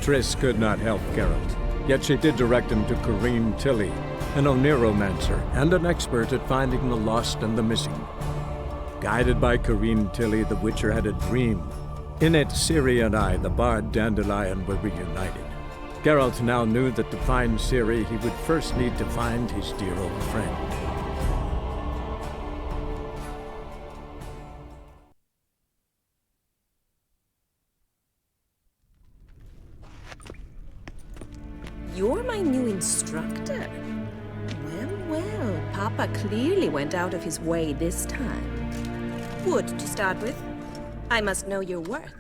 Triss could not help Geralt, yet she did direct him to Corrine Tilly, an Oniromancer and an expert at finding the lost and the missing. Guided by Corrine Tilly, the Witcher had a dream. In it, Ciri and I, the bard Dandelion, were reunited. Geralt now knew that to find Ciri, he would first need to find his dear old friend. You're my new instructor? Well, Papa clearly went out of his way this time. Wood, to start with. I must know your worth.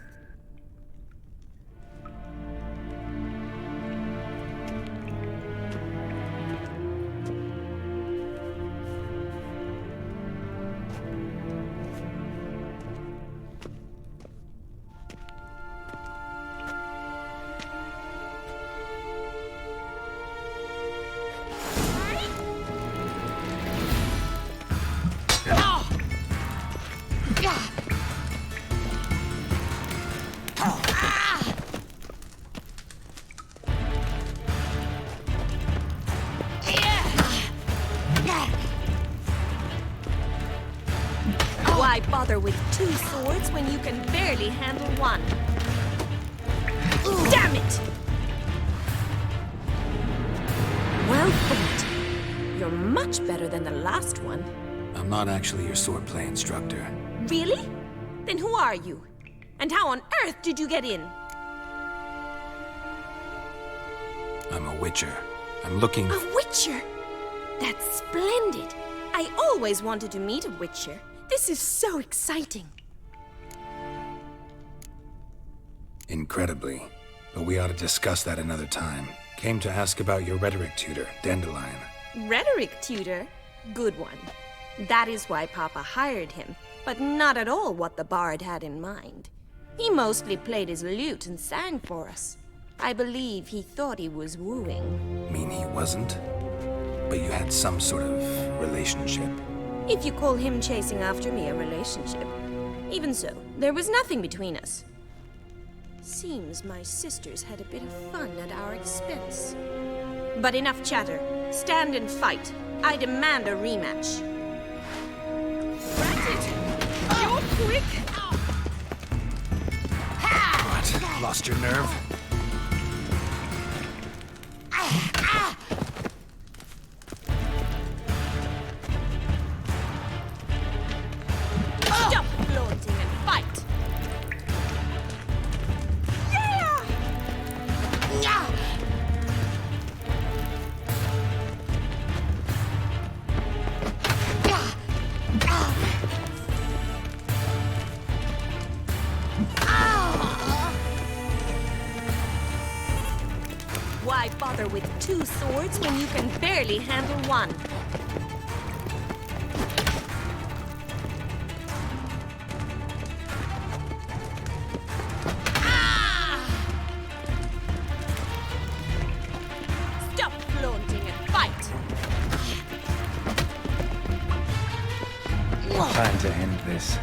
Why bother with two swords when you can barely handle one? Damn it! Well fought. You're much better than the last one. I'm not actually your swordplay instructor. Really? Then who are you? And how on earth did you get in? I'm a witcher. I'm looking... A witcher? That's splendid. I always wanted to meet a witcher. This is so exciting. Incredibly. But we ought to discuss that another time. Came to ask about your rhetoric tutor, Dandelion. Rhetoric tutor? Good one. That is why Papa hired him, but not at all what the bard had in mind. He mostly played his lute and sang for us. I believe he thought he was wooing. Mean he wasn't? But you had some sort of relationship. If you call him chasing after me a relationship. Even so, there was nothing between us. Seems my sisters had a bit of fun at our expense. But enough chatter. Stand and fight. I demand a rematch. Granted. You're quick. What? Lost your nerve? Stop flaunting and fight! Yeah! Why bother with two swords when you can barely handle one? Stop flaunting and fight! Time to end this.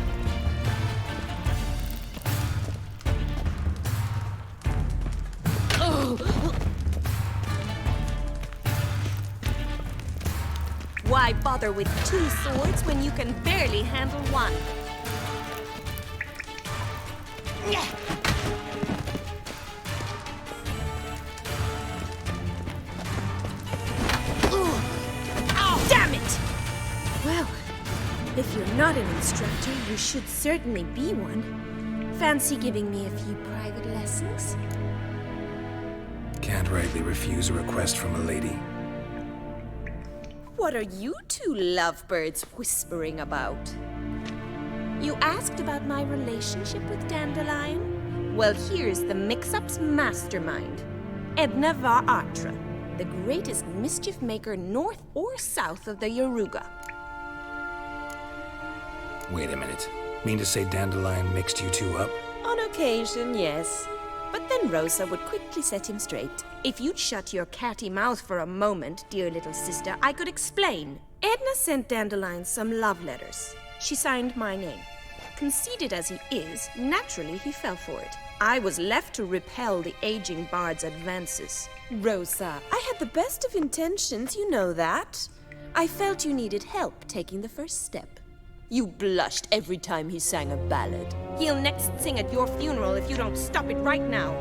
Why bother with two swords when you can barely handle one? Damn it! Well, if you're not an instructor, you should certainly be one. Fancy giving me a few private lessons? Can't rightly refuse a request from a lady. What are you two lovebirds whispering about? You asked about my relationship with Dandelion? Well, here's the mix-up's mastermind. Edna Var Attre, the greatest mischief maker north or south of the Yaruga. Wait a minute. Mean to say Dandelion mixed you two up? On occasion, yes. But then Rosa would quickly set him straight. If you'd shut your catty mouth for a moment, dear little sister, I could explain. Edna sent Dandelion some love letters. She signed my name. Conceited as he is, naturally he fell for it. I was left to repel the aging bard's advances. Rosa, I had the best of intentions, you know that. I felt you needed help taking the first step. You blushed every time he sang a ballad. He'll next sing at your funeral if you don't stop it right now.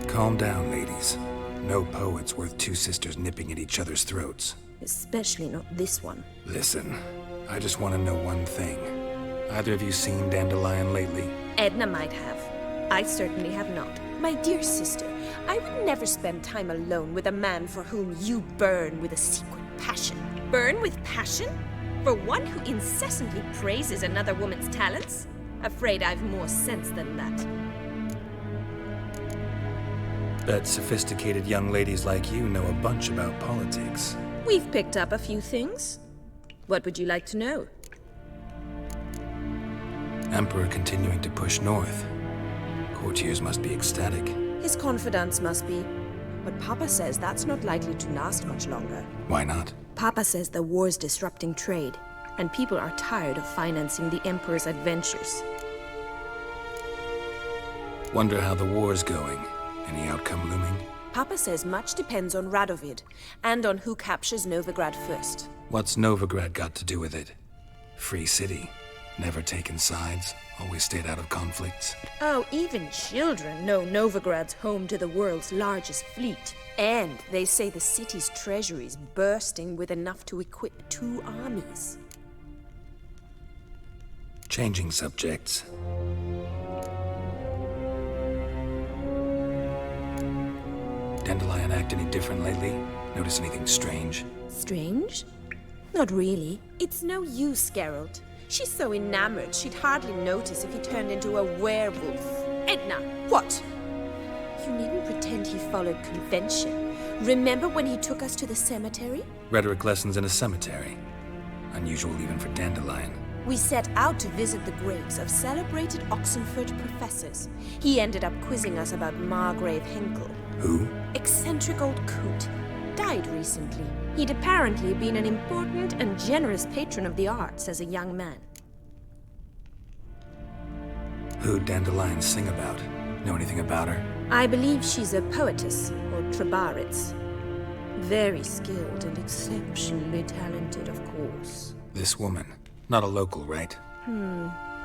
Calm down, ladies. No poet's worth two sisters nipping at each other's throats. Especially not this one. Listen, I just want to know one thing. Either of you seen Dandelion lately? Edna might have. I certainly have not. My dear sister, I would never spend time alone with a man for whom you burn with a secret passion. Burn with passion? For one who incessantly praises another woman's talents? Afraid I've more sense than that. Bet sophisticated young ladies like you know a bunch about politics. We've picked up a few things. What would you like to know? Emperor continuing to push north. Courtiers must be ecstatic. His confidants must be. But Papa says that's not likely to last much longer. Why not? Papa says the war's disrupting trade, and people are tired of financing the Emperor's adventures. Wonder how the war's going. Any outcome looming? Papa says much depends on Radovid, and on who captures Novigrad first. What's Novigrad got to do with it? Free city. Never taken sides. Always stayed out of conflicts. Oh, even children know Novigrad's home to the world's largest fleet. And they say the city's treasury's bursting with enough to equip 2 armies. Changing subjects. Dandelion act any different lately? Notice anything strange? Strange? Not really. It's no use, Geralt. She's so enamored she'd hardly notice if he turned into a werewolf. Edna, what? You needn't pretend he followed convention. Remember when he took us to the cemetery? Rhetoric lessons in a cemetery. Unusual even for Dandelion. We set out to visit the graves of celebrated Oxenford professors. He ended up quizzing us about Margrave Henkel. Who? Eccentric old coot. Died recently. He'd apparently been an important and generous patron of the arts as a young man. Who'd Dandelion sing about? Know anything about her? I believe she's a poetess, or trabaritz. Very skilled and exceptionally talented, of course. This woman. Not a local, right?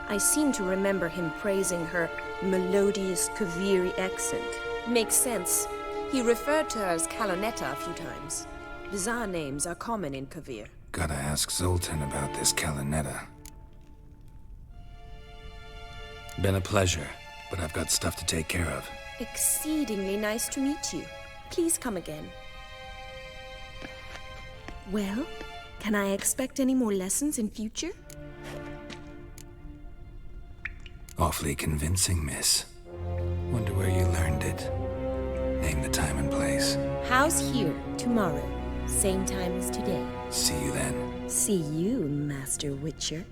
I seem to remember him praising her melodious Kaviri accent. Makes sense. He referred to her as Kalonetta a few times. Bizarre names are common in Kavir. Gotta ask Zoltan about this Kalonetta. Been a pleasure, but I've got stuff to take care of. Exceedingly nice to meet you. Please come again. Well, can I expect any more lessons in future? Awfully convincing, miss. Wonder where you learned it. Name the time and place. House here, tomorrow. Same time as today. See you then. See you, Master Witcher.